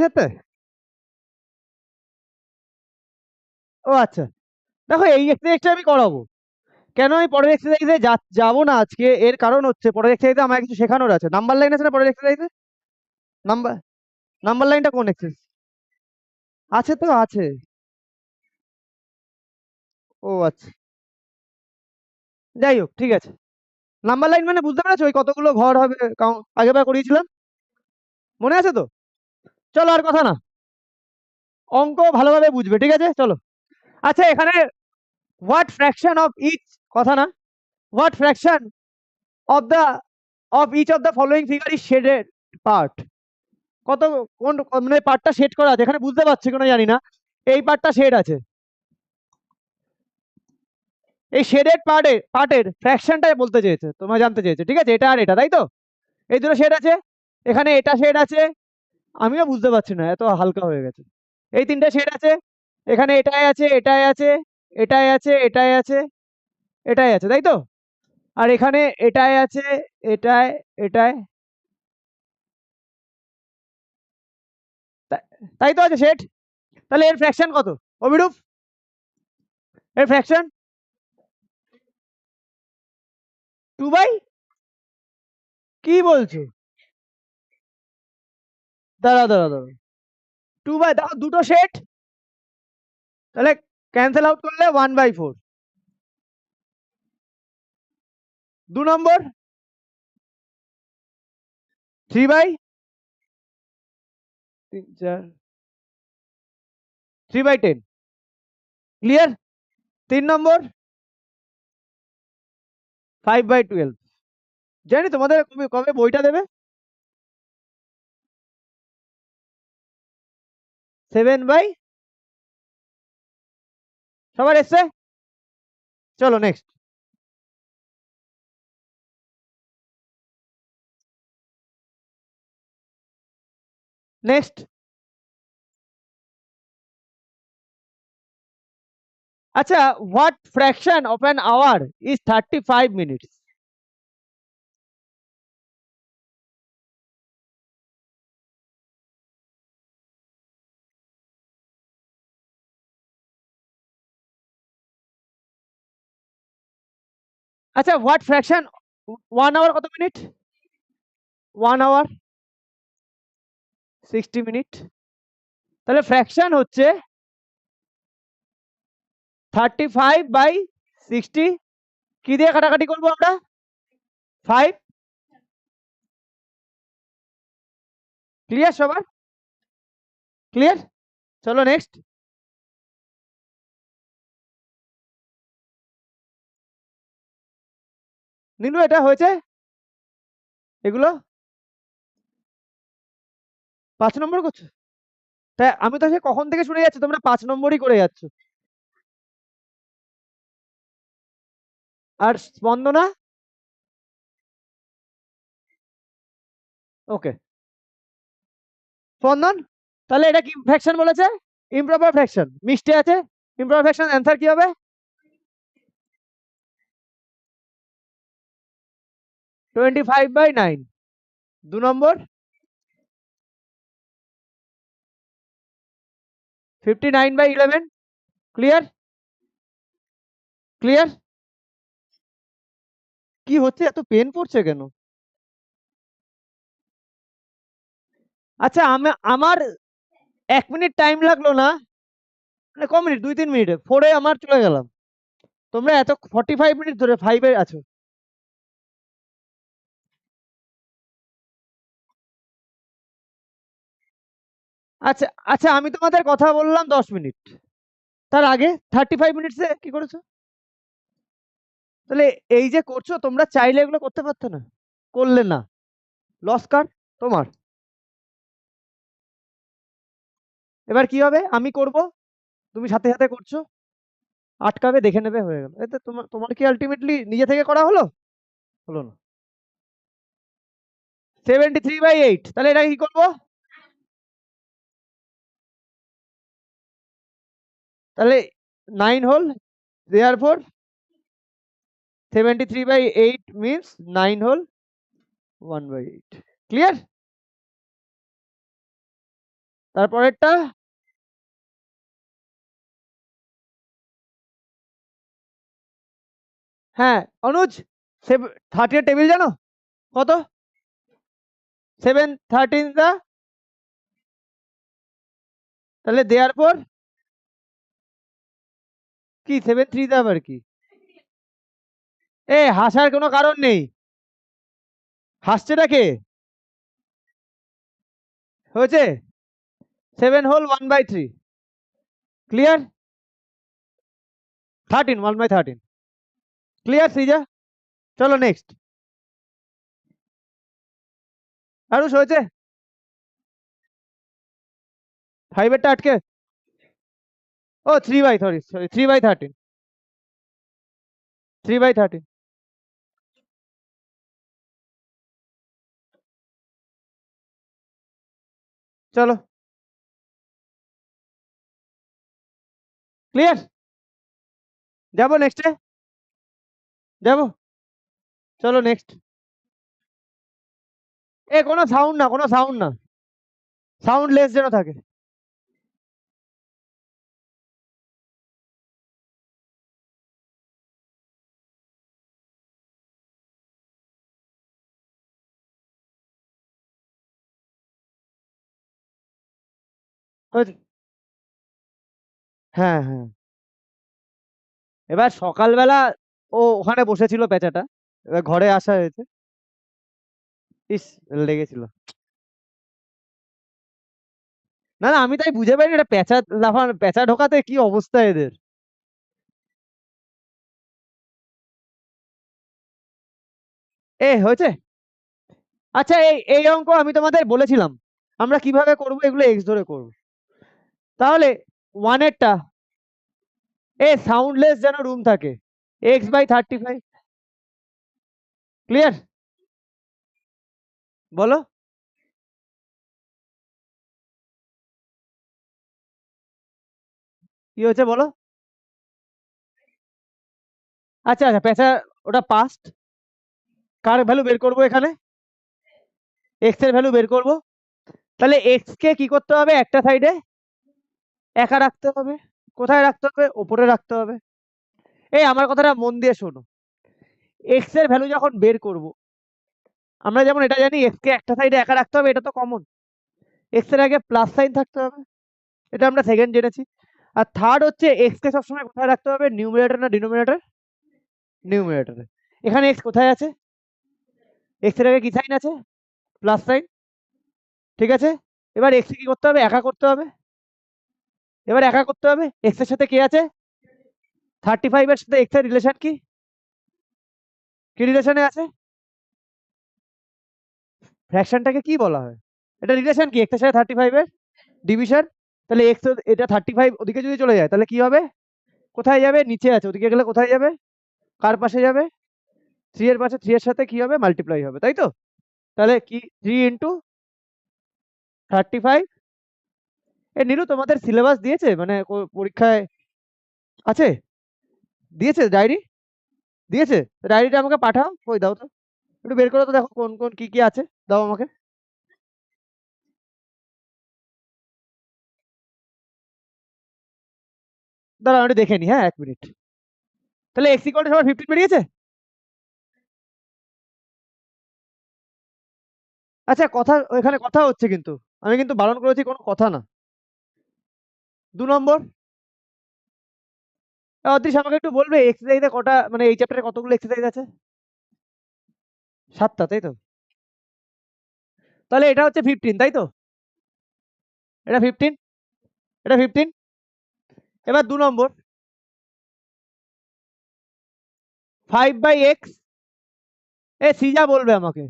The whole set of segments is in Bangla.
7:30? ও আচ্ছা, দেখো এই এক্সারসাইজটা আমি করাবো। কেন আমি পরের এক্সারসাইজে যাবো না আজকে, এর কারণ হচ্ছে পরের এক্সারসাইজে আমার কিছু শেখানোর আছে। নাম্বার লাইন আছে না পরের এক্সারসাইজে? নাম্বার নাম্বার লাইনটা কোন এক্সারসাইজ? আছে তো, আছে। ও আচ্ছা, যাই হোক, ঠিক আছে। নাম্বার লাইন মানে বুঝতে পেরেছো, ওই কতগুলো ঘর হবে, আগেবার করিয়েছিলাম, মনে আছে তো? চলো আর কথা না, অঙ্ক ভালোভাবে বুঝবে, ঠিক আছে, চলো। আচ্ছা, এখানে হোয়াট ফ্র্যাকশন অফ ইচ, কথা না, what fraction of the of each of the following figure is shaded part. কত, কোন মানে পার্টটা শেড করা আছে এখানে, বুঝতে পারছি কোনো জানি না। এই পার্টটা শেড আছে, এই শেডেড পার্টের ফ্র্যাকশনটা বলতে চেয়েছে, তোমরা জানতে চেয়েছে, ঠিক আছে, এটা আর এটা, তাই তো? এই দুটো শেড আছে, এখানে এটা শেড আছে, আমিও বুঝতে পারছি না, এত হালকা হয়ে গেছে। এই তিনটে শেড আছে, এখানে এটাই আছে, এটাই আছে, এটাই আছে, এটাই আছে, এটাই আছে, তাই তো? আর এখানে এটাই আছে, এটাই, এটাই, তাই তো আছে শেড। তাহলে এর ফ্র্যাকশন কত অভিরূপ? এর ফ্র্যাকশন 2/, কি বলছো? দাঁড়া দাঁড়া দাঁড়া, 2/, দেখো দুটো শেড, তাহলে ক্যান্সেল আউট করলে 1/4। 2 নম্বর 3/, 3 4, 3/10, ক্লিয়ার? 3 নম্বর 5/12। জানি তোমাদের কবে কবে বইটা দেবে? 7/, সবার এসছে? চলো নেক্সট। নেক্সট, আচ্ছা, what fraction of an hour is 35 minutes? আচ্ছা, হোয়াট ফ্র্যাকশন, 1 আওয়ার কত মিনিট? 1 আওয়ার 60 মিনিট, তাহলে ফ্র্যাকশন হচ্ছে 35/60। কি দিয়ে কাটাকাটি করবো আমরা? 5। ক্লিয়ার সবার? ক্লিয়ার? চলো নেক্সট। নিনু, এটা হয়েছে এগুলো 5 নম্বর করছো? তাই আমি তো সে কখন থেকে শুনে যাচ্ছি তোমরা 5 নম্বরই করে যাচ্ছ। আর স্পন্দনা? ওকে, স্পন্দন, তাহলে এটা কি ফ্র্যাকশন বলেছে? ইমপ্রপার ফ্র্যাকশন, মিষ্টি আছে, ইমপ্রপার ফ্র্যাকশন, অ্যান্সার কি হবে? 25/9। 2 নম্বর 59/11। ক্লিয়ার? ক্লিয়ার? কি হচ্ছে, এত পেন পড়ছে কেন? আচ্ছা, আমার 1 মিনিট টাইম লাগলো না, মানে ক মিনিট, 2-3 মিনিটে 4-এ আমার চলে গেলাম, তোমরা এত 45 মিনিট ধরে 5-এ আছো। আচ্ছা আচ্ছা, আমি তোমাদের কথা বললাম 10 মিনিট, তার আগে 35 মিনিটসে কি করেছো? তাহলে এই যে করছো, তোমরা চাইলে এগুলো করতে পারতো না, করলে না, লস কার? তোমার। এবার কি হবে, আমি করব, তুমি সাথে সাথে করছো, আটকাবে, দেখে নেবে, হয়ে গেল। এতে তোমার তোমার কি আলটিমেটলি নিজে থেকে করা হলো? হলো না। 73/8, তাহলে এটা কি করবো? তাহলে 9 whole, therefore 73/8 means 9 whole 1/8। Clear? তারপরেরটা হ্যাঁ অনুজ 30 এর টেবিল জানো কত? 7 13 দা, তাহলে দেওয়ার পর কি 7 3 দা আবার কি? এ হাসার কোনো কারণ নেই, হাসছেটা কে? হয়েছে 7 হোল 1/3, ক্লিয়ার? 13 1/13, ক্লিয়ার শ্রীজা? চলো নেক্সট। আরুষ হয়েছে? 5 এরটা আটকে, ও 3/13, 3/13, চলো ক্লিয়ার? যাবো নেক্সটে, যাবো, চলো নেক্সট। এ কোনো সাউন্ড না, কোনো সাউন্ড না, সাউন্ড লেস যেন থাকে। হয়েছে? হ্যাঁ হ্যাঁ, এবার সকালবেলা ও ওখানে বসেছিল পেঁচাটা, এবার ঘরে আসা হয়েছে, ইস লেগেছিল। না না, আমি তাই বুঝে পাইনি এটা পেঁচা লাফান, পেঁচা ঢোকাতে কি অবস্থা এদের। এ হয়েছে? আচ্ছা এই এই অঙ্ক আমি তোমাদের বলেছিলাম আমরা কিভাবে করব, এগুলো এক্স ধরে করব। তাহলে ওয়ানেরটা, এ সাউন্ডলেস যেন রুম থাকে, x/35, ক্লিয়ার? বলো কি হয়েছে বলো। আচ্ছা আচ্ছা পেঁচা, ওটা পাস্ট, কার ভ্যালু বের করব এখানে? এক্স এর ভ্যালু বের করব। তাহলে এক্স কে কি করতে হবে, একটা সাইডে একা রাখতে হবে। কোথায় রাখতে হবে? ওপরে রাখতে হবে। এই আমার কথাটা মন দিয়ে শোনো, এক্স এর ভ্যালু যখন বের করব, আমরা যেমন এটা জানি এক্স কে একটা সাইডে একা রাখতে হবে, এটা তো কমন। এক্স এর আগে প্লাস সাইন থাকতে হবে, এটা আমরা সেকেন্ড জেনেছি। আর থার্ড হচ্ছে এক্স কে সবসময় কোথায় রাখতে হবে, নিউমারেটর না ডিনোমিনেটর? নিউমারেটরে। এখানে এক্স কোথায় আছে? এক্স এর আগে কি সাইন আছে? প্লাস সাইন, ঠিক আছে। এবার এক্স কি করতে হবে, একা করতে হবে। এবার একা করতে হবে, এক্স এর সাথে কে আছে? 35 এর সাথে এক্স এর রিলেশন কি? কি রিলেশনে আছে? ফ্র্যাকশনটাকে কি বলা হয়? এটা রিলেশন কি, এক্স এর সাথে 35 এর ডিভিশন। তাহলে এক্স, এটা 35 ওদিকে যদি চলে যায় তাহলে কি হবে? কোথায় যাবে? নিচে আছে, ওদিকে গেলে কোথায় যাবে? কার পাশে যাবে? 3 এর পাশে, 3 এর সাথে কি হবে, মাল্টিপ্লাই হবে, তাই তো? তাহলে কি 3 × 35। এ নীরু তোমাদের সিলেবাস দিয়েছে, মানে পরীক্ষায় আছে? দিয়েছে ডায়েরি? দিয়েছে? ডায়েরিটা আমাকে পাঠাও, কই দাও তো, একটু বের করো তো, দেখো কোন কোন কি কি আছে, দাও আমাকে। দাঁড়াও আমি একটু দেখে নি, হ্যাঁ 1 মিনিট। তাহলে এক্স ইকুয়াল টু সবার 15 বেরিয়েছে? আচ্ছা কথা, ওইখানে কথা হচ্ছে কিন্তু, আমি কিন্তু বারণ করেছি কোনো কথা না। 2 নম্বর, অদৃশ আমাকে একটু বলবে এক্সারসাইজে কটা, মানে এই চ্যাপ্টারে কতগুলো এক্সারসাইজ আছে? 7টা, তাই তো? তাহলে এটা হচ্ছে 15, তাই তো? এটা 15, এটা 15। এবার 2 নম্বর, 5/x, এ সিজা বলবে আমাকে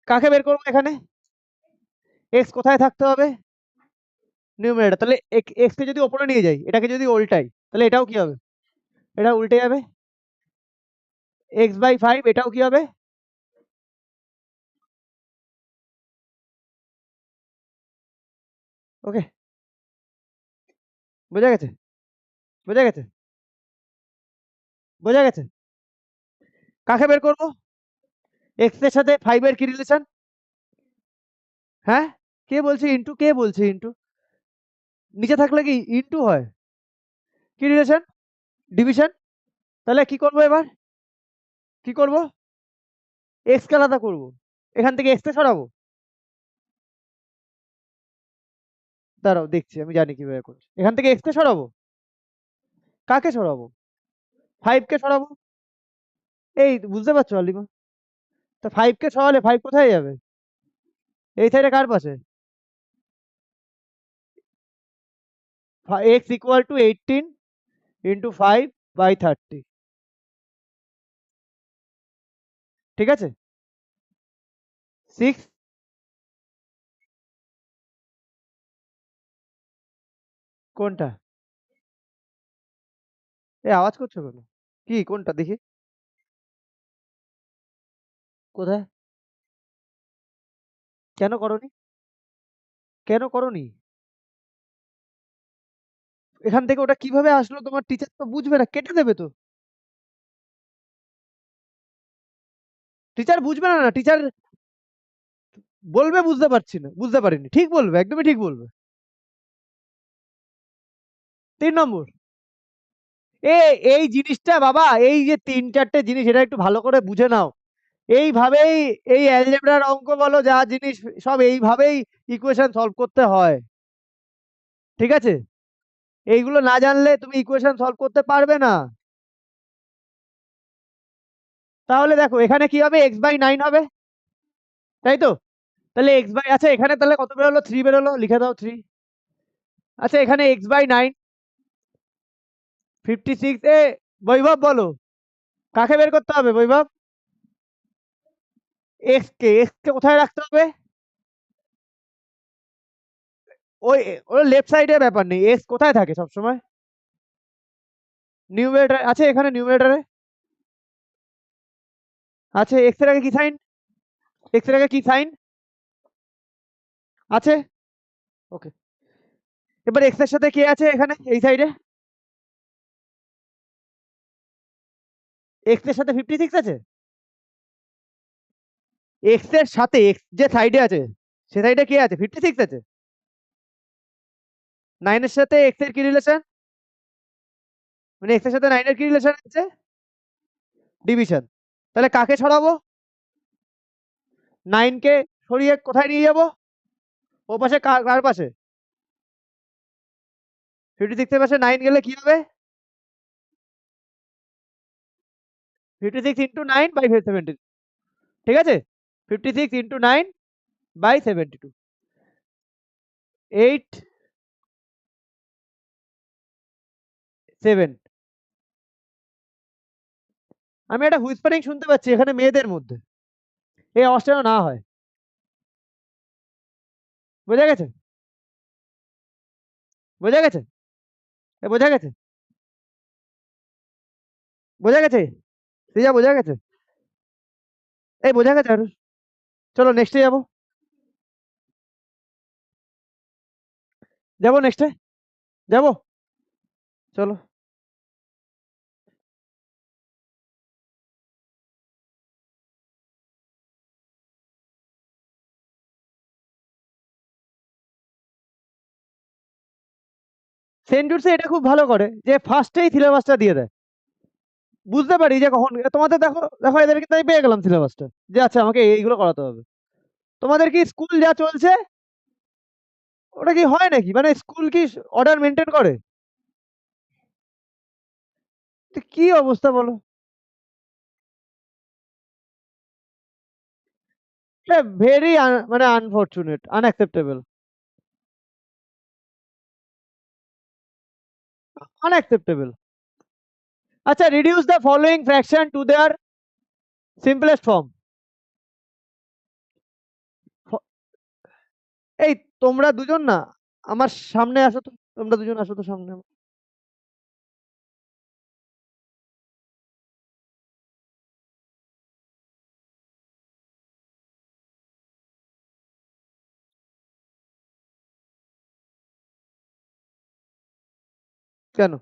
কাকে বের করবো এখানে, এক্স কোথায় থাকতে হবে? নিউমারেটর। তাহলে এক্স কে যদি ওপরে নিয়ে যাই, এটাকে যদি উল্টাই, তাহলে এটাও কি হবে? এটা উল্টে যাবে। x/5, এটাও কি হবে? ওকে, বোঝা গেছে? বোঝা গেছে? বোঝা গেছে? কাকে বের করবো? এক্স এর সাথে 5 এর কি রিলেশন? হ্যাঁ, কে বলছে ইন্টু? কে বলছে ইন্টু? নিচে থাকলে কি ইন্টু হয়? কি রিলেশন? ডিভিশন? তাহলে কি করব এবার? কি করব? এক্স কে আলাদা করব। এখান থেকে এক্স কে সরাবো। দাঁড়াও দেখছি, আমি জানি কিভাবে করছি। এখান থেকে এক্স কে সরাবো। কাকে সরাবো? 5 কে সরাবো। এই বুঝতে পারছো অলিমা? তা 5 কে সরালে 5 কোথায় যাবে? এই সাইডে কার পাশে? X equal to 18 into 5 by 30। ঠিক আছে? 6। কোনটা? এ আওয়াজ করছো কেন? কি কোনটা দেখি? কোথায়? কেন করনি? কেন করনি? এখান থেকে ওটা কিভাবে আসলো? তোমার টিচার তো বুঝবে না, কেটে দেবে তো। টিচার বুঝবে না, না টিচার বলবে বুঝতে পারছি না, বুঝতে পারিনি, ঠিক বলবে, একদমই ঠিক বলবে। 3 নম্বর। এই জিনিসটা বাবা, এই যে 3-4টে জিনিস, এটা একটু ভালো করে বুঝে নাও। এইভাবেই এই অ্যালজেব্রার অঙ্ক বলো, যা জিনিস সব এইভাবেই ইকুয়েশন সলভ করতে হয়। ঠিক আছে? এইগুলো না জানলে তুমি ইকুয়েশন সলভ করতে পারবে না। তাহলে দেখো এখানে কি হবে? x/9 হবে, তাই তো? তাহলে আচ্ছা এখানে তাহলে কত বেরোলো? 3 বেরোলো, লিখে দাও 3। আচ্ছা এখানে x/9 56। বৈভব বলো, কাকে বের করতে হবে বৈভব? এক্স কে কোথায় রাখতে হবে? ওই ওই লেফট সাইডে ব্যাপার নেই, এক্স কোথায় থাকে সবসময়? নিউমারেটর আছে, এখানে নিউমারেটরে আছে। এক্স এর আগে কি সাইন? এক্স এর আগে কি সাইন আছে? ওকে। এবার এক্স এর সাথে কে আছে এখানে এই সাইডে? এক্স এর সাথে 56 আছে। এক্স এর সাথে, এক্স যে সাইডে আছে সে সাইডে কে আছে? 56 আছে। 9 এর সাথে এক্স এর কি রিলেশন? মানে এক্স এর সাথে 9 এর কি রিলেশন আছে? ডিভিশন। তাহলে কাকে সরাবো? 9 কে সরিয়ে কোথায় নিয়ে যাব? ও পাশে, কার কার পাশে? 56 এর পাশে 9 গেলে কি হবে? 56 ইন্টু 9 বাই 72। ঠিক আছে? 56 ইন্টু 9 বাই 72। 8 7। আমি একটা হুইসপারিং শুনতে পাচ্ছি এখানে মেয়েদের মধ্যে। এই আওয়াজটা যেন না হয়। বোঝা গেছে? বোঝা গেছে? বোঝা গেছে? বোঝা গেছে? শ্রীজা বোঝা গেছে? এই বোঝা গেছে আর? চলো নেক্সটে যাবো। যাবো নেক্সটে। যাবো। চলো। সেন্ট জুডসে এটা খুব ভালো করে যে ফার্স্টেই সিলেবাসটা দিয়ে দেয়। বুঝতে পারি যে কখন তোমাদের, দেখো দেখো এদের কিন্তু আমি পেয়ে গেলাম সিলেবাসটা, যে আচ্ছা আমাকে এইগুলো করাতে হবে। তোমাদের কি স্কুল যা চলছে ওটা কি হয় নাকি? মানে স্কুল কি অর্ডার মেনটেন করে? তো কি অবস্থা বলো? ভেরি মানে আনফরচুনেট, আনঅ্যাকসেপ্টেবল। আনঅ্যাকসেপ্টেবল। আচ্ছা, reduce the following fraction to their simplest form. এই তোমরা দুজন না আমার সামনে আসো তো, তোমরা দুজন আসো তো সামনে। কেন?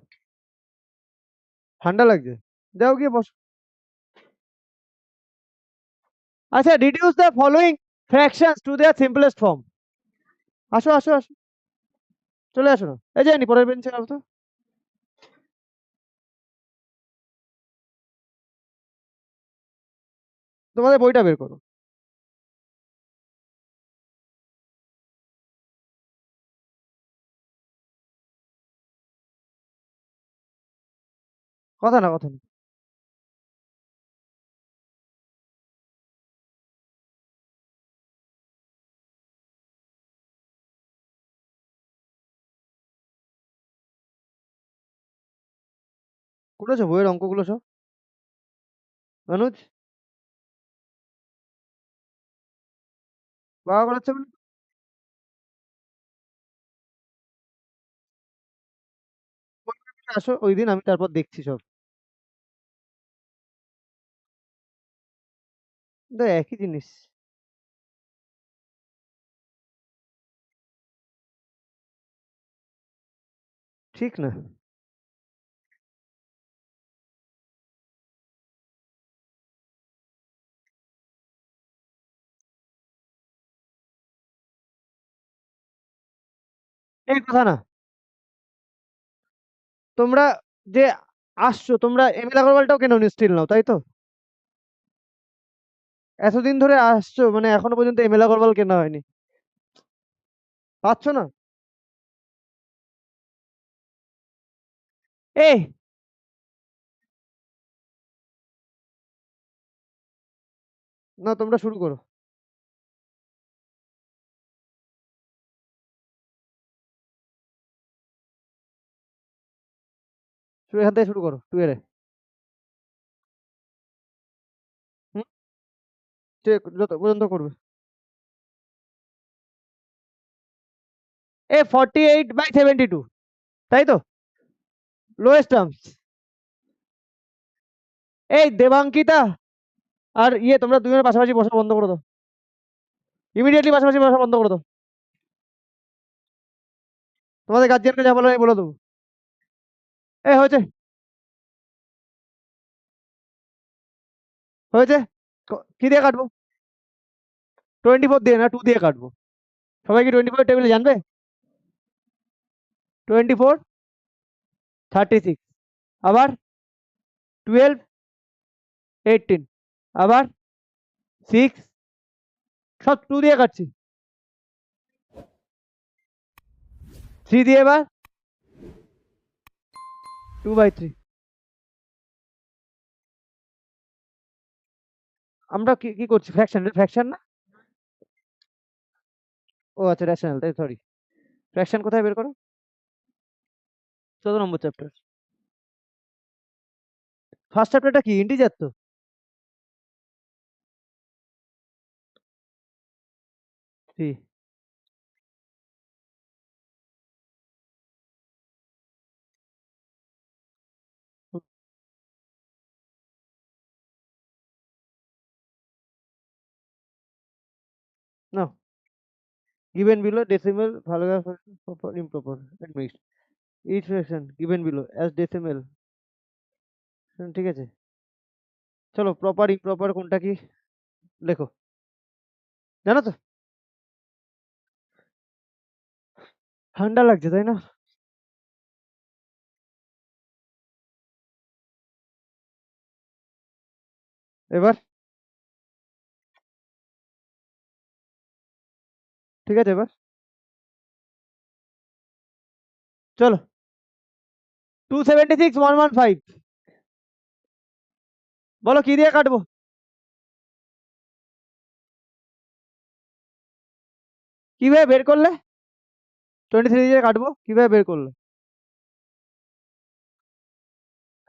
ঠান্ডা লাগছে? যাও গিয়ে বসো। আচ্ছা, reduce the following fractions to their simplest form. আসো আসো আসো, চলে আসো না, এই যে পরের বেঞ্চে আসো তো। তোমাদের বইটা বের করো। কথা না, কথা না। করেছো বইয়ের অঙ্কগুলো সব? অনুজ, বাবা করাচ্ছে মানে? আসো ওই দিন, আমি তারপর দেখছি সব। একই জিনিস। ঠিক না। এই কথা না। তোমরা যে আসছো, তোমরা এমএল আগরওয়ালটাও কেন স্টিল নাও, তাই তো? এতদিন ধরে আসছো মানে এখনো পর্যন্ত এমএল আগরওয়াল কেনা হয়নি। পাচ্ছ না? এই, না তোমরা শুরু করো। এখান থেকে শুরু করো, টু এর। হুম, যত পর্যন্ত করবে। এ 48/72, তাই তো? Lowest terms. এই দেবাঙ্কিতা আর তোমরা দুজনের পাশাপাশি বসা বন্ধ করে দাও। ইমিডিয়েটলি পাশাপাশি বসা বন্ধ করে দাও। তোমাদের গার্জিয়ানকে যা বলো আমি বলে দেবো। এই হয়েছে, হয়েছে। কি দিয়ে কাটবো? 24 দিয়ে না, 2 দিয়ে কাটবো। সবাই কি 24 টেবিলে জানবে? 24/36, আবার 12/18, আবার 6, সব 2 দিয়ে কাটছি। 3 দিয়ে, এবার 2/3। আমরা কি কি করছি? ফ্র্যাকশন, ফ্র্যাকশন না? ও আচ্ছা, রেশনাল, তাই সরি। ফ্র্যাকশন কোথায় বের করো? 14 নম্বর চ্যাপ্টার। ফার্স্ট চ্যাপ্টারটা কি ইন্টিজার তো? থ্রি। না, given below decimal vulgar proper improper and mixed, each fraction given below as decimal। ঠিক আছে, চলো প্রপার ইমপ্রপার কোনটা কি লেখো, জানো তো? ঠান্ডা লাগছে তাই না? এবার ঠিক আছে, এবার চলো। 276,115, বলো কি দিয়ে কাটবো? কিভাবে বের করলে? 23 দিয়ে কাটবো, কিভাবে বের করলে?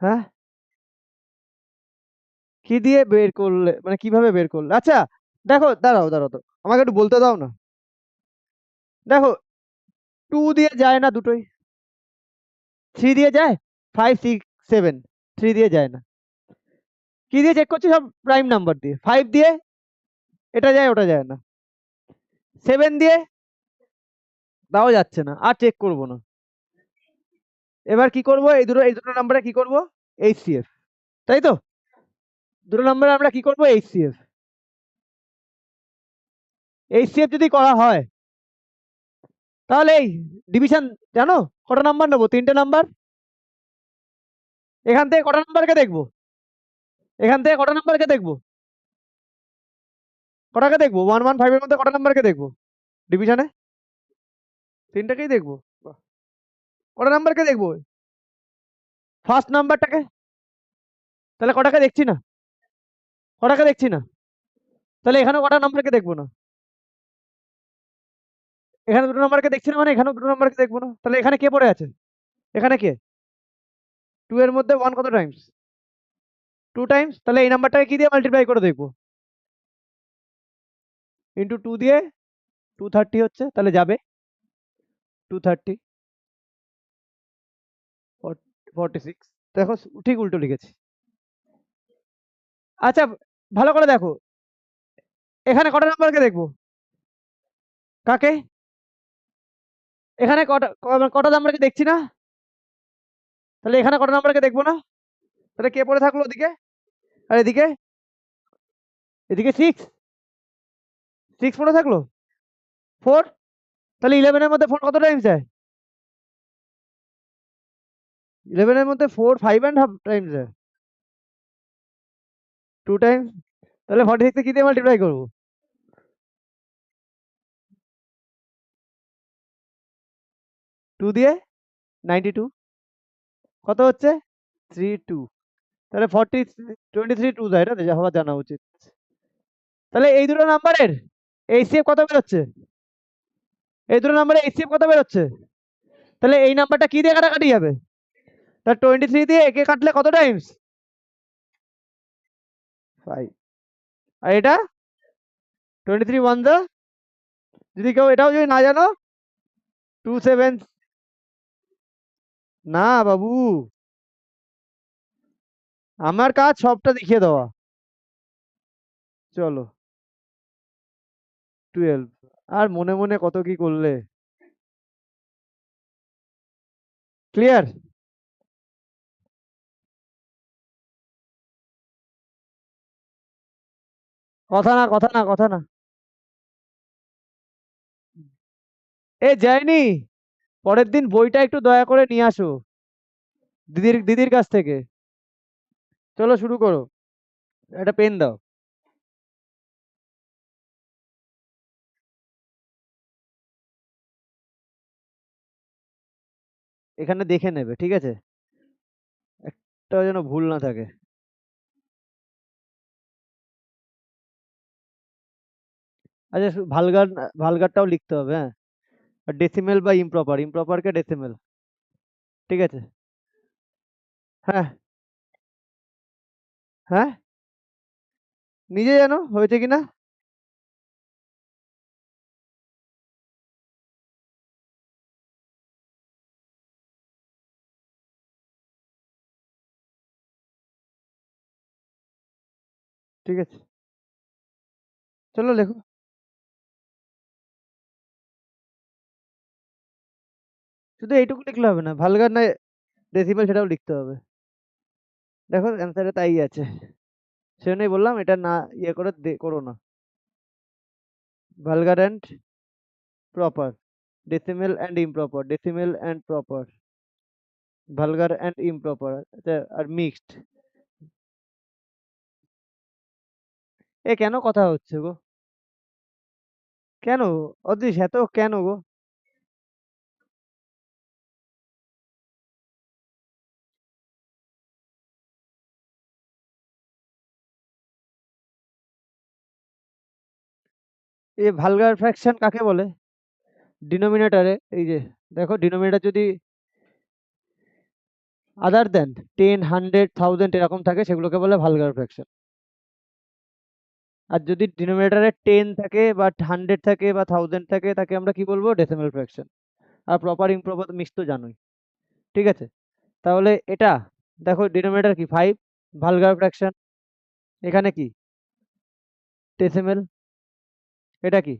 হ্যাঁ, কি দিয়ে বের করলে মানে কিভাবে বের করলে? আচ্ছা দেখো, দাঁড়াও দাঁড়াও তো, আমাকে একটু বলতে দাও না। দেখো, 2 দিয়ে যায় না দুটোই। 3 দিয়ে যায়? 5, 6, 7, 3 দিয়ে যায় না। কি দিয়ে চেক করছি? সব প্রাইম নাম্বার দিয়ে। 5 দিয়ে এটা যায়, ওটা যায় না। 7 দিয়ে তাও যাচ্ছে না, আর চেক করব না। এবার কি করব? এই দুটো নাম্বারে কি করব? এইচসিএফ, তাই তো? দুটো নাম্বারে আমরা কি করব? এইচসিএফ। এইচসিএফ যদি করা হয়, তাহলে এই ডিভিশন জানো কটা নাম্বার নেবো? 3টে নাম্বার। এখান থেকে কটা নাম্বারকে দেখবো? এখান থেকে কটা নাম্বারকে দেখবো? কটাকে দেখবো? 1 1 5 এর মধ্যে কটা নাম্বারকে দেখবো ডিভিশনে? 3টাকেই দেখবো। বাহ। কটা নাম্বারকে দেখবো? ফার্স্ট নাম্বারটাকে। তাহলে কটাকে দেখছি না? কটাকে দেখছি না? তাহলে এখানে কটা নাম্বারকে দেখবো না? এখানে দুটো নাম্বারকে দেখছি না মানে এখানেও দুটো নাম্বারকে দেখবো না? তাহলে এখানে কে পড়ে আছে? এখানে কে? 2 এর মধ্যে 1 কত টাইমস? 2 টাইমস। তাহলে এই নাম্বারটাকে কি দিয়ে মাল্টিপ্লাই করে দেখবো? ইন্টু 2 দিয়ে 230 হচ্ছে, তাহলে যাবে 230 46। দেখো ঠিক উল্টো লিখেছি। আচ্ছা, ভালো করে দেখো, এখানে কটা নাম্বারকে দেখবো? কাকে? এখানে কটা কটা নাম্বারকে দেখছি না? তাহলে এখানে কটা নাম্বারকে দেখবো না? তাহলে কে পড়ে থাকলো ওদিকে? আর এদিকে? এদিকে 6 পড়ে থাকলো। 4। তাহলে 11 এর মধ্যে 4 কত টাইমস যায়? 11 এর মধ্যে 4 5.5 টাইমস যায়। 2 টাইমস। তাহলে 46 কে কি দিয়ে মাল্টিপ্লাই করবো? 2 দিয়ে 92 কত হচ্ছে? 32। তাহলে 40 23 2 যায়, এটা হওয়া জানা উচিত। তাহলে এই দুটো নাম্বারের এইচসিএফ কত বেরোচ্ছে? এই দুটো নাম্বারের এইচসিএফ কত বেরোচ্ছে? তাহলে এই নাম্বারটা কি দিয়ে কাটাকাটি যাবে? তা 23 দিয়ে একে কাটলে কত টাইমস? 5। আর এটা 23 1 দা, যদি কেউ এটাও যদি না জানো, 2 7। না বাবু, আমার কাজ সবটা দেখিয়ে দেওয়া। চলো 12। আর মনে মনে কত কি করলে। ক্লিয়ার? কথা না, কথা না, কথা না। এ যায়নি, পরের দিন বইটা একটু দয়া করে নিয়ে আসো দিদির দিদির কাছ থেকে। চলো শুরু করো। একটা পেন দাও। এখানে দেখে নেবে, ঠিক আছে? একটা যেন ভুল না থাকে। আচ্ছা, ভালগার, ভালগারটাও লিখতে হবে, হ্যাঁ। আর ডেসিমেল বা ইমপ্রপার, ইমপ্রপারকে ডেসিমেল। ঠিক আছে। হ্যাঁ। হ্যাঁ, নিজে জানো হয়েছে কিনা। ঠিক আছে, চলো লেখো। শুধু এইটুকু লিখলে হবে না, ভালগার না ডেসিমেল সেটাও লিখতে হবে। দেখো অ্যান্সারে তাই আছে, সেজন্যই বললাম এটা না ইয়ে করে করো না। Vulgar and proper, decimal and improper, decimal and proper, vulgar and improper, আচ্ছা আর মিক্সড। এ কেন কথা হচ্ছে গো? কেন অদৃশ এত কেন গো? এ ভালগার ফ্র্যাকশন কাকে বলে? ডিনোমিনেটরে এই যে, দেখো ডিনোমিনেটর যদি আদার দেন 10 100 1000 এরকম থাকে সেগুলোকে বলে ভালগার ফ্র্যাকশন। আর যদি ডিনোমিনেটরে 10 থাকে বা 100 থাকে বা 1000 থাকে তাকে আমরা কি বলবো? Decimal fraction. আর প্রপার ইমপ্রপার মিক্স তো জানোই। ঠিক আছে, তাহলে এটা দেখো ডিনোমিনেটর কি 5, ভালগার ফ্র্যাকশন। এখানে কি? ডেসিমেল। এটা কি?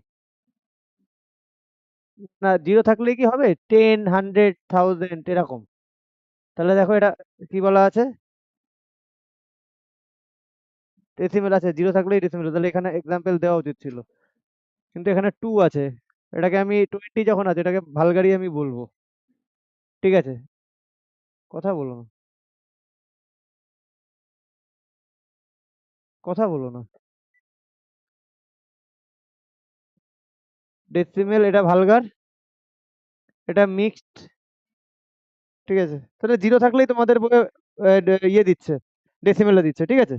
না, জিরো থাকলে কি হবে? 10 100 1000 এরকম। তাহলে দেখো এটা কি বলা আছে? ডেসিমেল আছে, জিরো থাকলেই ডেসিমেল, তাহলে এখানে এক্সাম্পল দেওয়া উচিত ছিল, কিন্তু এখানে 2 আছে। এটাকে আমি 20 যখন আছে এটাকে ভালগারি আমি বলবো। ঠিক আছে, কথা বলো না, কথা বলো না। ডেসিমেল এটা ভালগার, এটা মিক্সড। ঠিক আছে, তাহলে জিরো থাকলেই তোমাদের বইয়ে ইয়ে দিচ্ছে, ডেসিমেলে দিচ্ছে। ঠিক আছে,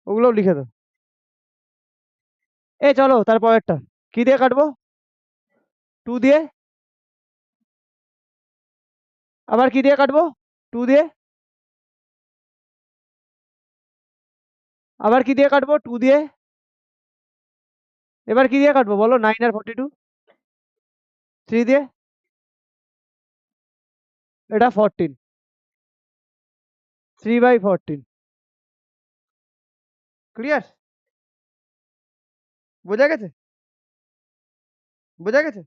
ওগুলোও লিখে দাও। চলো তারপরেরটা। কি দিয়ে কাটবো? 2 দিয়ে। আবার কি দিয়ে কাটবো? 2 দিয়ে। আবার কি দিয়ে কাটবো? 2 দিয়ে। এবার কি দিয়ে কাটবো বলো? 9 আর 42। 3 দিয়ে। এটা 14। 3/14। ক্লিয়ার? বোঝা গেছে? বোঝা গেছে?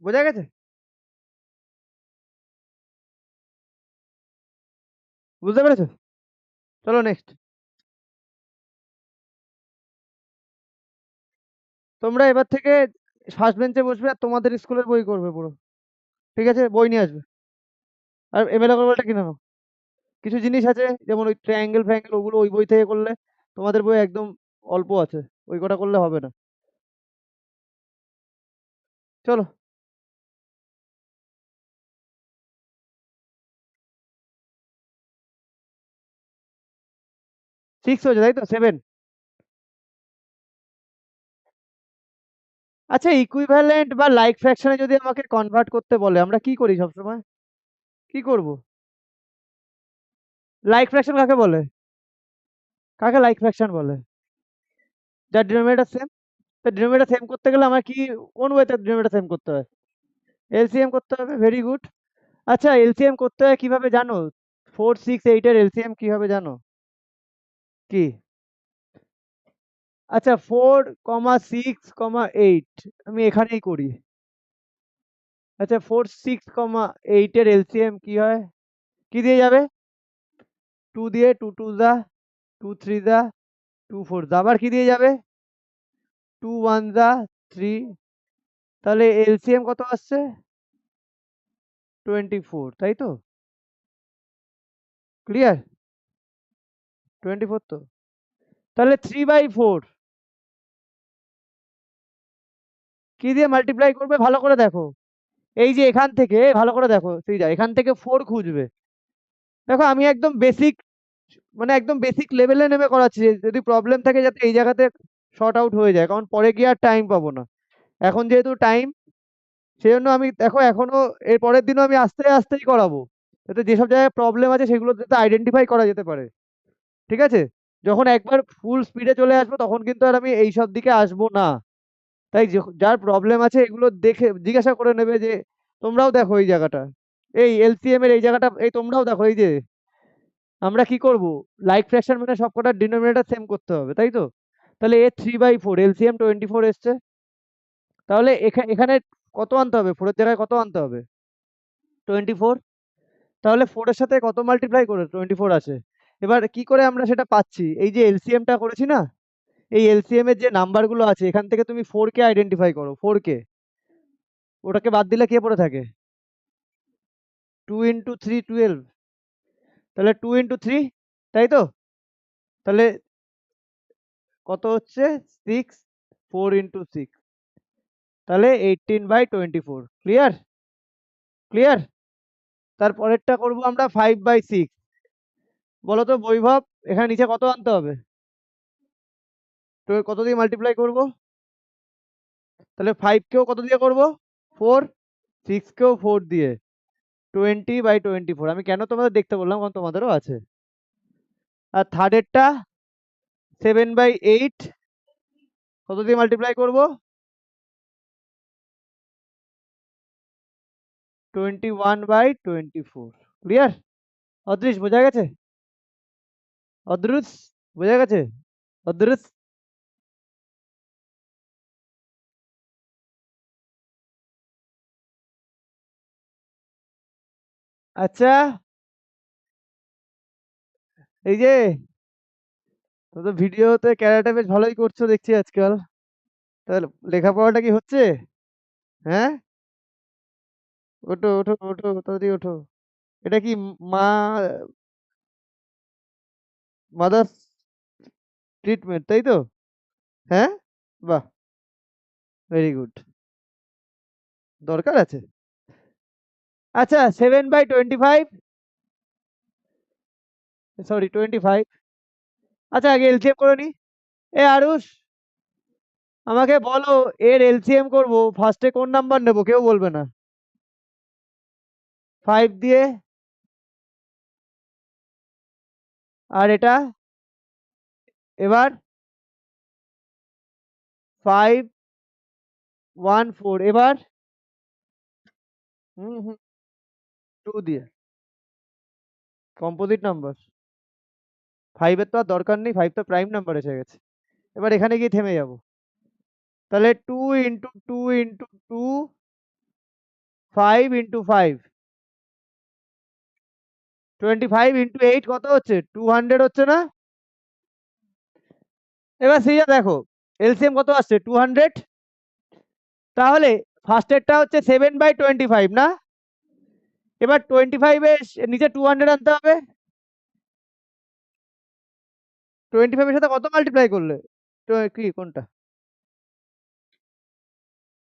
বোঝা গেছে? বুঝতে পেরেছো? চলো নেক্সট। তোমরা এবার থেকে ফার্স্ট বেঞ্চে বসবে আর তোমাদের স্কুলের বই করবে পুরো। ঠিক আছে, বই নিয়ে আসবে। আর এমএলএ বলটা কিনে নাও। কিছু জিনিস আছে যেমন ওই ট্রায়াঙ্গেল ফ্রায়াঙ্গেল, ওগুলো ওই বই থেকে করলে তোমাদের বই একদম অল্প আছে, ওই কটা করলে হবে না। চলো। 6 হয়েছে তাই তো? 7। আচ্ছা, ইকুইভ্যালেন্ট বা লাইক ফ্র্যাকশনে যদি আমাকে কনভার্ট করতে বলে, আমরা কি করি সবসময়? কি করব? লাইক ফ্র্যাকশন কাকে বলে? কাকে লাইক ফ্র্যাকশন বলে? যার ডিনোমিনেটর সেম। তো ডিনোমিনেটর সেম করতে গেলে আমার কি, কোন ওয়েতে ডিনোমিনেটর সেম করতে হয়? এলসিএম করতে হবে। Very good. আচ্ছা, এলসিএম করতে হয় কিভাবে জানো? 4, 6, 8 এর এলসিএম কিভাবে জানো? কি? আচ্ছা, 4, 6, 8 আমি এখানেই করি। আচ্ছা, 4, 6, 8 এর এলসিএম কি হয়? কি দিয়ে যাবে? 2 দিয়ে। 2 2 যা, 2 3 যা, 2 4 যা, আবার কি দিয়ে যাবে? 2 1 যা, 3। তাহলে এলসিএম কত আসছে? 24, তাই তো? ক্লিয়ার? 24 তো। তাহলে 3/4 কি দিয়ে মাল্টিপ্লাই করবে ভালো করে দেখো। এই যে এখান থেকে ভালো করে দেখো, শ্রীজা, এখান থেকে 4 খুঁজবে। দেখো আমি একদম বেসিক, মানে একদম বেসিক লেভেলে নেমে করাচ্ছি, যদি প্রবলেম থাকে যাতে এই জায়গাতে শর্ট আউট হয়ে যায়, কারণ পরে গিয়ে আর টাইম পাবো না। এখন যেহেতু টাইম, সেই জন্য আমি দেখো এখনো এর পরের দিনও আমি আস্তে আস্তেই করাবো, যাতে যেসব জায়গায় প্রবলেম আছে সেগুলো যাতে আইডেন্টিফাই করা যেতে পারে। ঠিক আছে? যখন একবার ফুল স্পিডে চলে আসবো তখন কিন্তু আর আমি এইসব দিকে আসবো না। তাই যার প্রবলেম আছে এগুলো দেখে জিজ্ঞাসা করে নেবে যে তোমরাও দেখো এই জায়গাটা, এই এলসিএম এর এই জায়গাটা, এই তোমরাও দেখো এই যে আমরা কি করব, লাইক ফ্র্যাকশন মানে সবকটা ডিনোমিনেটর সেম করতে হবে, তাই তো? তাহলে এ 3/4 এলসিএম 24 এসছে। তাহলে এখানে কত আনতে হবে? 4 এর জায়গায় কত আনতে হবে? 24। তাহলে 4 এর সাথে কত মাল্টিপ্লাই করে 24 আছে? এবার কি করে আমরা সেটা পাচ্ছি? এই যে এলসিএমটা করেছি না, এই এলসিএম এর যে নাম্বার গুলো আছে এখান থেকে তুমি 4 কে আইডেন্টিফাই করো। 4 কে, ওটাকে বাদ দিলে কে পড়ে থাকে? 2 × 3 12। তাহলে 2 × 3, তাই তো? তাহলে কত হচ্ছে? 6। 4 × 6, তাহলে 18/24। ক্লিয়ার? ক্লিয়ার? তারপরেরটা করব আমরা 5/6। বলো তো বৈভব, এখানে নিচে কত আনতে হবে? তো কত দিয়ে মাল্টিপ্লাই করব? তাহলে 5 কেও কত দিয়ে করব? 4। 6 কেও 4 দিয়ে। 20/24। আমি কেন তোমাদের দেখতে বললাম, কারণ তোমাদেরও আছে। আর থার্ডেরটা 7/8 কত দিয়ে মাল্টিপ্লাই করব? 21/24। ক্লিয়ার? অদৃশ বোঝা গেছে? অদৃশ বোঝা গেছে? অদৃশ। আচ্ছা, এই যে তো তো ভিডিওতে ক্যারাটে বেশ ভালোই করছো দেখছি আজকাল। তাহলে লেখাপড়াটা কি হচ্ছে? হ্যাঁ, ওঠো ওঠো ওঠো, তাড়াতাড়ি ওঠো। এটা কি মা মাদার্স ট্রিটমেন্ট, তাই তো? হ্যাঁ, বাহ, ভেরি গুড। দরকার আছে। আচ্ছা, 7/25, সরি 25। আচ্ছা, আগে এলসিএম করে নি। এ আরুষ, আমাকে বলো, এর এলসিএম করব, ফার্স্টে কোন নাম্বার নেব? কেউ বলবে না। 5 দিয়ে। আর এটা এবার 514 এবার। হুম হুম, 2 দিয়ে। Composite number. 5 এর তো আর দরকার নেই, 5 তো প্রাইম নাম্বার এসে গেছে। এবার এখানে গিয়ে থেমে যাব। তাহলে 2 × 2 × 2, 5 × 5, 25 × 8 কত হচ্ছে? 200 হচ্ছে না? এবার সিজা দেখো, এলসিএম কত আসছে? 200। তাহলে ফার্স্টেরটা হচ্ছে 7/25 না? এবার 25 এর নিচে 200 আনতে হবে। 25 এর সাথে কত মাল্টিপ্লাই করলে? কি কোনটা?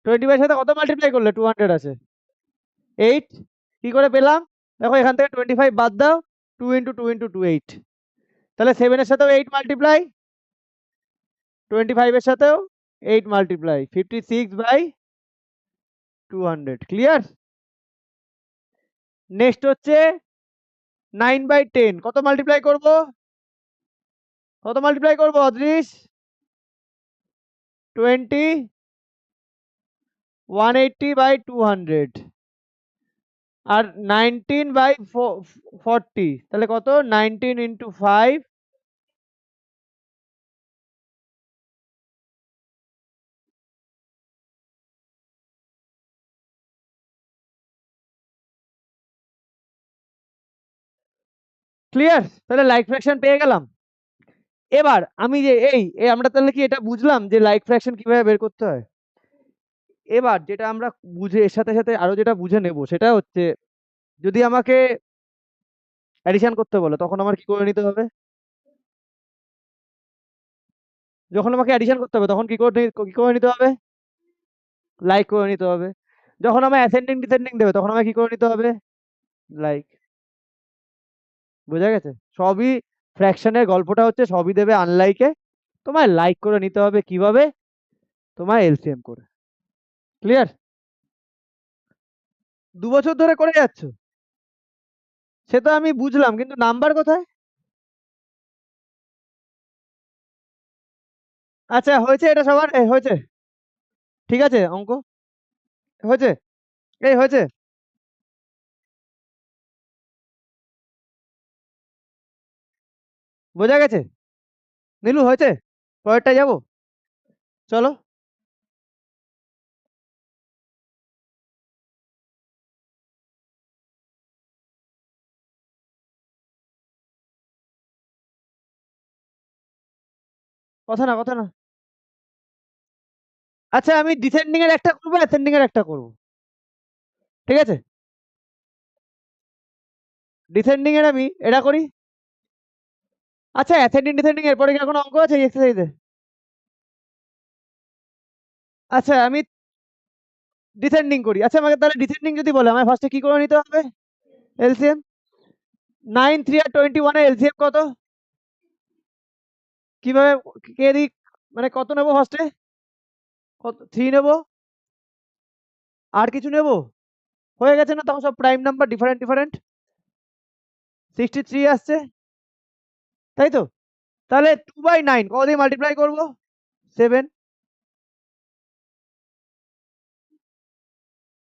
25 এর সাথে কত মাল্টিপ্লাই করলে 200 আছে? 8। কি করে পেলাম? দেখো এখান থেকে 25 বাদ দাও। 2 × 2 × 2 8। তাহলে 7 এর সাথেও 8 মাল্টিপ্লাই, 25 এর সাথেও 8 মাল্টিপ্লাই, 56/200। ক্লিয়ার? নেক্সট হচ্ছে 9/10, কত মাল্টিপ্লাই করব? কত মাল্টিপ্লাই করব অদৃশ? 20, 180/200। আর 19/40, তাহলে কত? 19 × 5। ক্লিয়ার? তাহলে লাইক ফ্র্যাকশন পেয়ে গেলাম। এবার আমি যে আমরা তাহলে কি এটা বুঝলাম যে লাইক ফ্র্যাকশন কিভাবে বের করতে হয়? এবার যেটা আমরা বুঝে এর সাথে সাথে আরো যেটা বুঝে নেব সেটা হচ্ছে, যদি আমাকে অ্যাডিশন করতে বলে তখন আমার কি করে নিতে হবে? যখন আমাকে অ্যাডিশন করতে হবে তখন কি করে নিতে হবে? লাইক করে নিতে হবে। যখন আমায় অ্যাসেন্ডিং ডিসেন্ডিং দেবে তখন আমায় কি করে নিতে হবে? লাইক। বোঝা গেছে? সবই ফ্র্যাকশনের গল্পটা হচ্ছে, সবই দেবে আনলাইকে, তোমায় লাইক করে নিতে হবে কিভাবে? তোমায় এলসিএম করে। ক্লিয়ার? 2 বছর ধরে করে যাচ্ছ? সে তো আমি বুঝলাম, কিন্তু নাম্বার কোথায়? আচ্ছা, হয়েছে এটা সবার? হয়েছে? ঠিক আছে অঙ্ক? হয়েছে? হয়েছে? বোঝা গেছে? নীলু, হয়েছে? পরেরটা যাবো? চলো। কথা না, কথা না। আচ্ছা, আমি ডিসেন্ডিং এর একটা করবো, অ্যাসেন্ডিং এর একটা করবো। ঠিক আছে? ডিসেন্ডিং এর আমি এটা করি। আচ্ছা, অ্যাসেন্ডিং ডিসেন্ডিং এরপরে কি আর কোনো অঙ্ক আছে এই এক্সারসাইজে? আচ্ছা, আমি ডিসেন্ডিং করি। আচ্ছা, আমাকে তাহলে ডিসেন্ডিং যদি বলে আমায় ফার্স্টে কি করে নিতে হবে? এলসিএম। 9, 3 আর 21 এর এলসিএম কত? কিভাবে? কে দিক, মানে কত নেবো ফার্স্টে? কত? 3 নেবো? আর কিছু নেবো? হয়ে গেছে না তখন সব প্রাইম নাম্বার, ডিফারেন্ট ডিফারেন্ট। 63 আসছে, তাই তো? তাহলে 2/9 কত দিয়ে মাল্টিপ্লাই করবো? 7।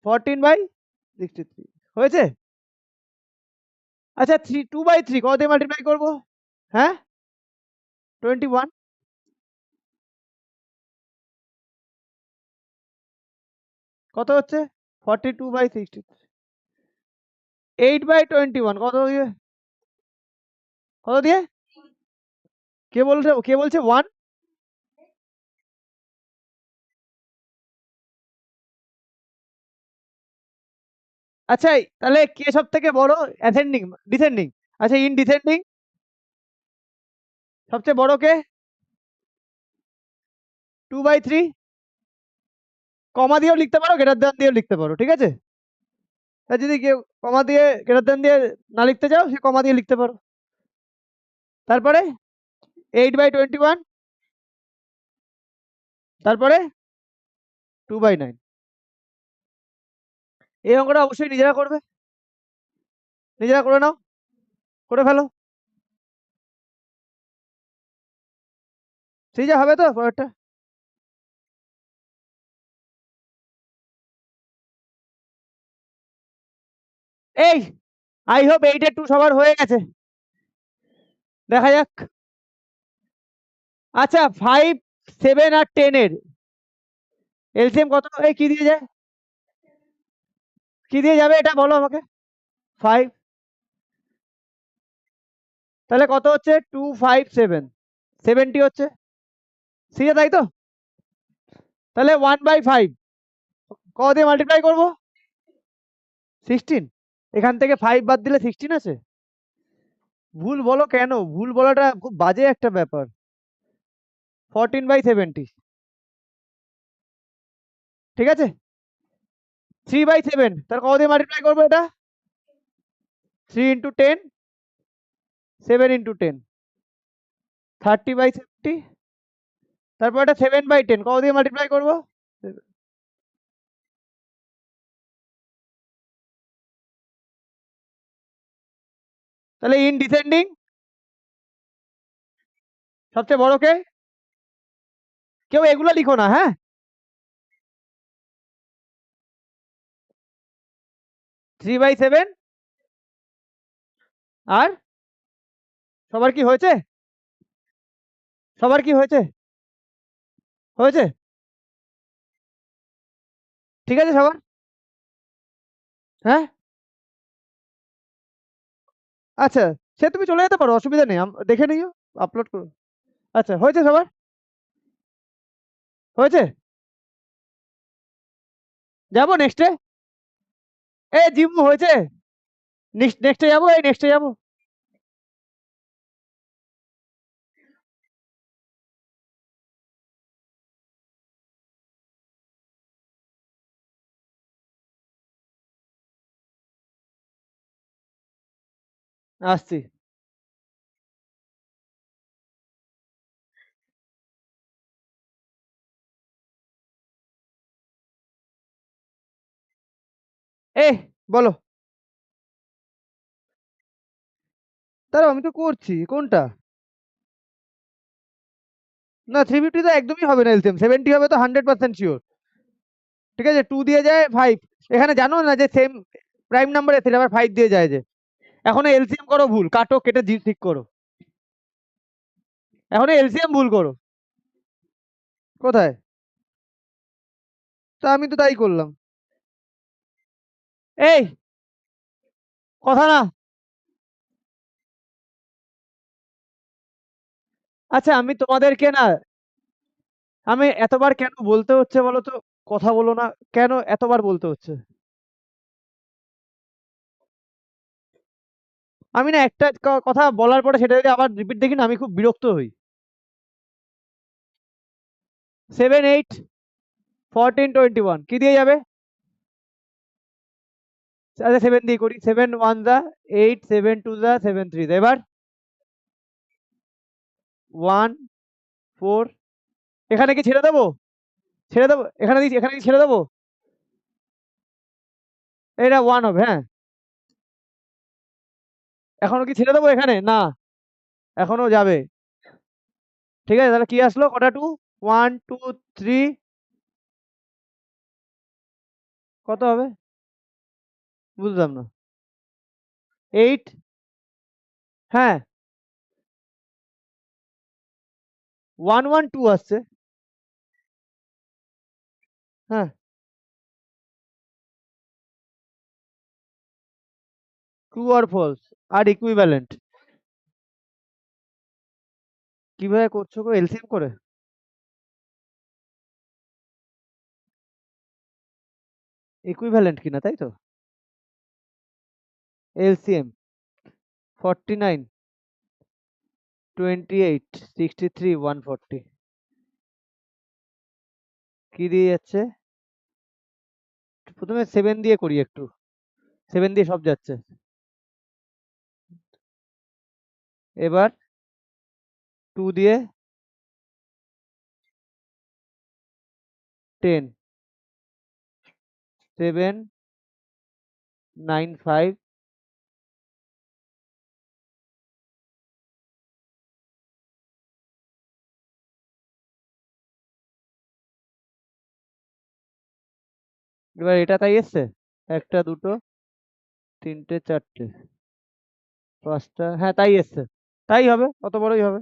14/63 হয়েছে? আচ্ছা, 2/3 কত দিয়ে মাল্টিপ্লাই করবো? হ্যাঁ, 21। কত হচ্ছে? 42/63। 8/21 কত দিয়ে? কত দিয়ে? কে বলছে 1? আচ্ছা, তাহলে কে সব থেকে বড়? Ascending, descending? আচ্ছা, ইন ডিসেন্ডিং সবচেয়ে বড় কে? 2/3। কমা দিয়েও লিখতে পারো, গ্রেটার দেন দিয়েও লিখতে পারো, ঠিক আছে? তা যদি কেউ কমা দিয়ে গ্রেটার দেন দিয়ে না লিখতে চাও, সে কমা দিয়ে লিখতে পারো। তারপরে 8/21, তারপরে 2/9। এই অঙ্কটা অবশ্যই নিজেরা করবে, নিজেরা করে নাও, করে ফেলো। সেই যা হবে তো পরেরটা। এই, আই হোপ 8-2 সবার হয়ে গেছে, দেখা যাক। আচ্ছা, 5, 7 আর 10 এর এলসিএম কত? এই কি দিয়ে যায়, কি দিয়ে যাবে এটা বলো আমাকে। 5, তাহলে কত হচ্ছে? 257, 70 হচ্ছে। ঠিক আছে, তাই তো? তাহলে 1/5 কত দিয়ে মাল্টিপ্লাই করবো? 16। এখান থেকে 5 বাদ দিলে 16 আছে। ভুল বলো কেন? ভুল বলাটা খুব বাজে একটা ব্যাপার। 14/70, ঠিক আছে? 3/7 তার কত দিয়ে মাল্টিপ্লাই করবো এটা? 3 ইন্টু 10, 7 ইন্টু 10, 30/70। তারপর এটা 7/10 কত দিয়ে মাল্টিপ্লাই করবো? তাহলে ইন ডিসেন্ডিং সবচেয়ে বড় কে? কেউ এগুলো লিখো না, হ্যাঁ? 3/7। আর সবার কি হয়েছে? সবার কি হয়েছে? হয়েছে? ঠিক আছে সবার? হ্যাঁ, আচ্ছা, সে তুমি চলে যেতে পারো, অসুবিধা নেই, দেখে নিও, আপলোড করো। আচ্ছা, হয়েছে সবার? হয়েছে? যাবো নেক্সটে? এ জিম্মু হয়েছে? নেক্সটে যাবো, এই নেক্সটে যাবো। আসছি। এ বলো। দাঁড়াও, আমি তো করছি কোনটা। না, 350 তো একদমই হবে না, এলসিএম 70 হবে তো 100% শিওর। ঠিক আছে, 2 দিয়ে যায় 5, এখানে জানো না যে সেম প্রাইম নাম্বার এসে আবার 5 দিয়ে যায় যে। এখন এলসিএম করো ভুল, কাটো কেটে ঠিক করো। এখন এলসিএম ভুল করো। কোথায়? তা আমি তো তাই করলাম। এই কথা না। আচ্ছা, আমি তোমাদেরকে না, আমি এতবার কেন বলতে হচ্ছে বলো তো? কথা বলো না, কেন এতবার বলতে হচ্ছে? আমি না একটা কথা বলার পরে সেটা যদি আবার রিপিট দেখি না, আমি খুব বিরক্ত হই। 7, 8, 14, 21 কি দিয়ে যাবে? আচ্ছা, 7 দিয়ে করি। 7 1 যা 8, 7 2 যা 7 3 যা। এবার 1 4, এখানে কি ছেড়ে দেবো? ছেড়ে দেবো এখানে কি ছেড়ে দেবো? এটা 1 হবে, হ্যাঁ। এখনো কি ছেড়ে দেবো এখানে? না, এখনো যাবে। ঠিক আছে, তাহলে কি আসলো? কটা টু? 1 2 3, কত হবে? বুঝলাম না। 8, হ্যাঁ। 1 1 2 আসছে, হ্যাঁ। ট্রু আর ফলস আর ইকুইভ্যালেন্ট কিভাবে করছো গো এলসিএম করে? ইকুইভ্যালেন্ট কিনা তাই তো? এলসিএম 49 28 63 140 কি দিয়ে যাচ্ছে? প্রথমে 7 দিয়ে করি একটু, 7 দিয়ে সব যাচ্ছে। এবার 2 দিয়ে 10 7 9 5 এবার এটা তাই এসছে, একটা দুটো তিনটে চারটে পাঁচটা, হ্যাঁ তাই এসছে, তাই হবে, অত বড়ই হবে।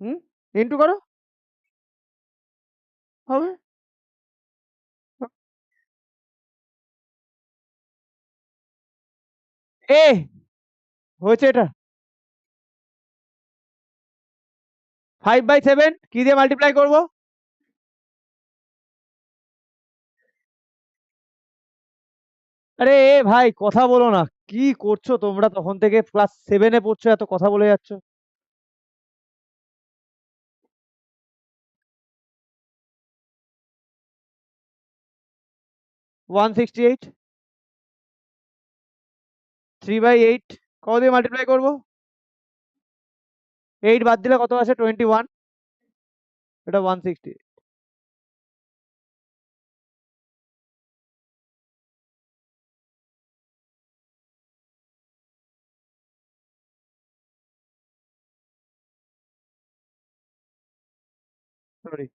হুম, ইন্টু করো, হবে। এ হয়েছে এটা। 5/7 কি দিয়ে মাল্টিপ্লাই করব? আরে এ ভাই কথা বলো না, কি করছো তোমরা? তখন থেকে ক্লাস 7-এ পড়ছো, এত কথা বলে যাচ্ছ। 168 3/8 কত দিয়ে মাল্টিপ্লাই করবো? 8 বাদ দিলে কত আছে? 21, এটা 160। Sorry,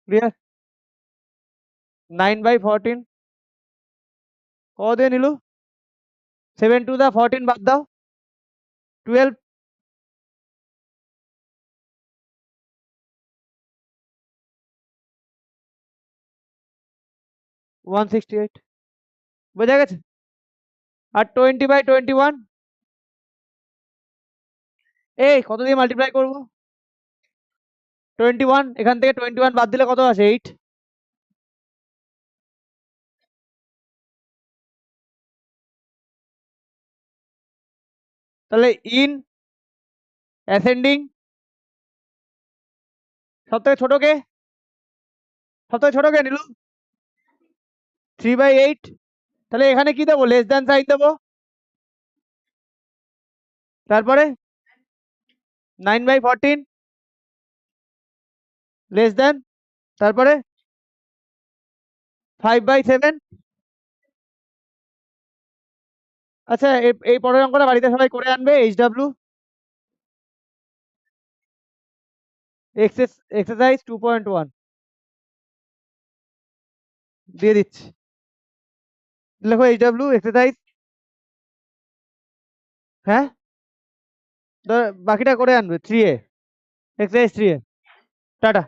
clear. 9/14 কত দিয়ে নিল? 7 টু দা 14 বাদ দাও, 12, 168, বোঝা গেছে? আর 20/21, এই কত দিয়ে মাল্টিপ্লাই করবো? 21, এখান থেকে 21 বাদ দিলে কত আছে? 8। তাহলে ইন অ্যাসেন্ডিং সব থেকে ছোট কে? সব থেকে ছোট কে নিল? 3/8। তাহলে এখানে কি দেবো? লেস দ্যান সাইন দেবো। তারপরে 9/14 লেস দ্যান, তারপরে 5/7। আচ্ছা, এই পরের অঙ্কটা বাড়িতে সবাই করে আনবে। HW এক্সারসাইজ 2.1 দিয়ে দিচ্ছি, লেখো HW এক্সারসাইজ। হ্যাঁ, বাকিটা করে আনবে 3A, এক্সারসাইজ 3A। টাটা।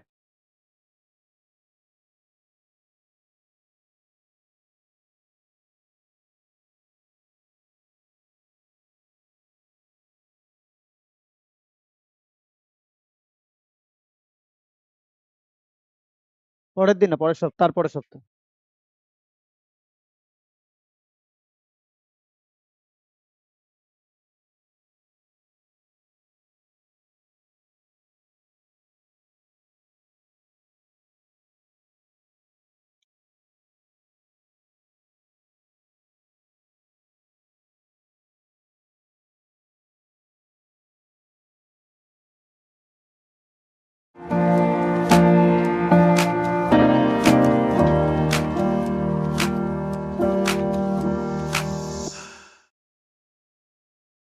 পরের দিন না, পরের সপ্তাহ, তারপরের সপ্তাহ।